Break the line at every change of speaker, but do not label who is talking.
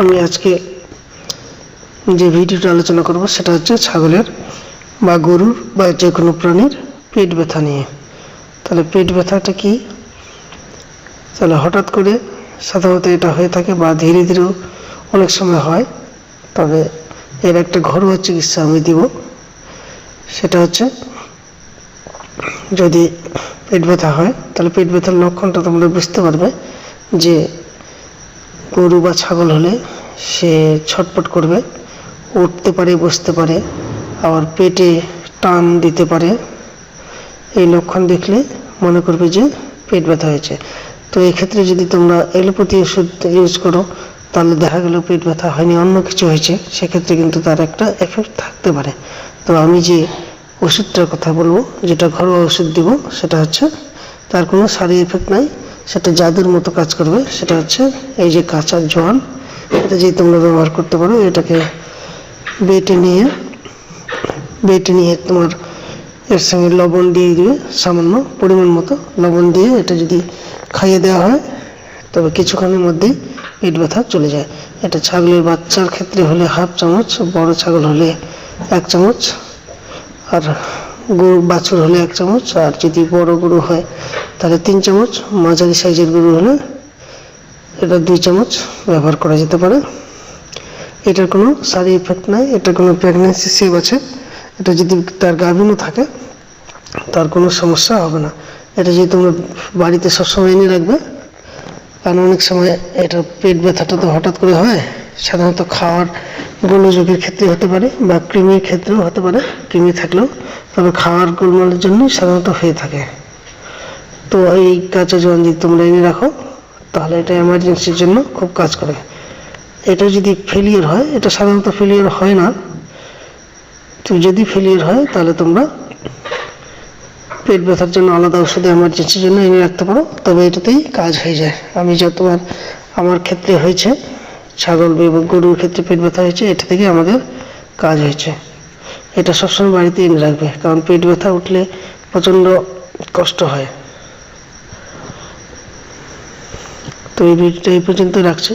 আমি আজকে যে ভিডিওটা আলোচনা করব সেটা হচ্ছে ছাগলের বা গরুর বা যে কোনো প্রাণীর পেট ব্যথা নিয়ে। তাহলে পেট ব্যথাটা কি? তাহলে হঠাৎ করে সাধারণত এটা হয়ে থাকে বা ধীরে ধীরেও অনেক সময় হয়। তবে এর একটা ঘরোয়া চিকিৎসা আমি দিব। সেটা হচ্ছে, যদি পেট ব্যথা হয় তাহলে পেট ব্যথার লক্ষণটা তোমরা বুঝতে পারবে যে গরু বা ছাগল হলে সে ছটফট করবে, উঠতে পারে, বসতে পারে, আবার পেটে টান দিতে পারে। এই লক্ষণ দেখলে মনে করবে যে পেট ব্যথা হয়েছে। তো এই ক্ষেত্রে যদি তোমরা এলোপ্যাথি ওষুধ ইউজ করো তাহলে দেখা গেল পেট ব্যথা হয়নি, অন্য কিছু হয়েছে, সেক্ষেত্রে কিন্তু তার একটা এফেক্ট থাকতে পারে। তো আমি যে ওষুধটার কথা বলবো, যেটা ঘরোয়া ওষুধ দিব, সেটা হচ্ছে তার কোনো সাইড এফেক্ট নাই, সেটা জাদুর মতো কাজ করবে। সেটা হচ্ছে এই যে কাঁচা জোয়ান, এটা যে তোমরা ব্যবহার করতে পারো। এটাকে বেটে নিয়ে তোমার এর সঙ্গে লবণ দিয়ে দিবে, সামান্য পরিমাণ মতো লবণ দিয়ে এটা যদি খাইয়ে দেওয়া হয় তবে কিছুক্ষণের মধ্যেই পেট ব্যথা চলে যায়। এটা ছাগলের বাচ্চার ক্ষেত্রে হলে হাফ চামচ, বড় ছাগল হলে 1 চামচ, আর গরু বাছুর হলে 1 চামচ, আর যদি বড় গরু হয় তাহলে 3 চামচ, মাঝারি সাইজের গরু হলে এটা 2 চামচ ব্যবহার করা যেতে পারে। এটার কোনো সাইড এফেক্ট নাই, এটা কোনো প্রেগন্যান্সি সেভ আছে। এটা যদি তার গাভীনও থাকে তার কোনো সমস্যা হবে না। এটা যদি তোমরা বাড়িতে সবসময় এনে রাখবে, কারণ অনেক সময় এটা পেট ব্যথাটা তো হঠাৎ করে হয়, সাধারণত খাওয়ার গোলযোগের ক্ষেত্রে হতে পারে বা কৃমির ক্ষেত্রেও হতে পারে, কৃমি থাকলেও, তবে খাওয়ার গোলমালের জন্যই সাধারণত হয়ে থাকে। তো এই কাঁচা জোয়ান যদি তোমরা এনে রাখো তাহলে এটা এমার্জেন্সির জন্য খুব কাজ করে। এটা যদি ফেলিয়ার হয়, এটা সাধারণত ফেলিয়ার হয় না, তো যদি ফেলিয়ার হয় তাহলে তোমরা পেট ব্যথার জন্য আলাদা ওষুধ এমার্জেন্সির জন্য এনে রাখতে পারো, তবে এটাতেই কাজ হয়ে যায়। আমি যতবার আমার ক্ষেত্রে হয়েছে, ছাগল এবং গরুর ক্ষেত্রে পেট ব্যথা হয়েছে, এটা থেকে আমাদের কাজ হয়েছে। এটা সবসময় বাড়িতে এনে রাখবে, কারণ পেট ব্যথা উঠলে প্রচণ্ড কষ্ট হয়। তো এই ভিডিওটা এই পর্যন্ত রাখছি।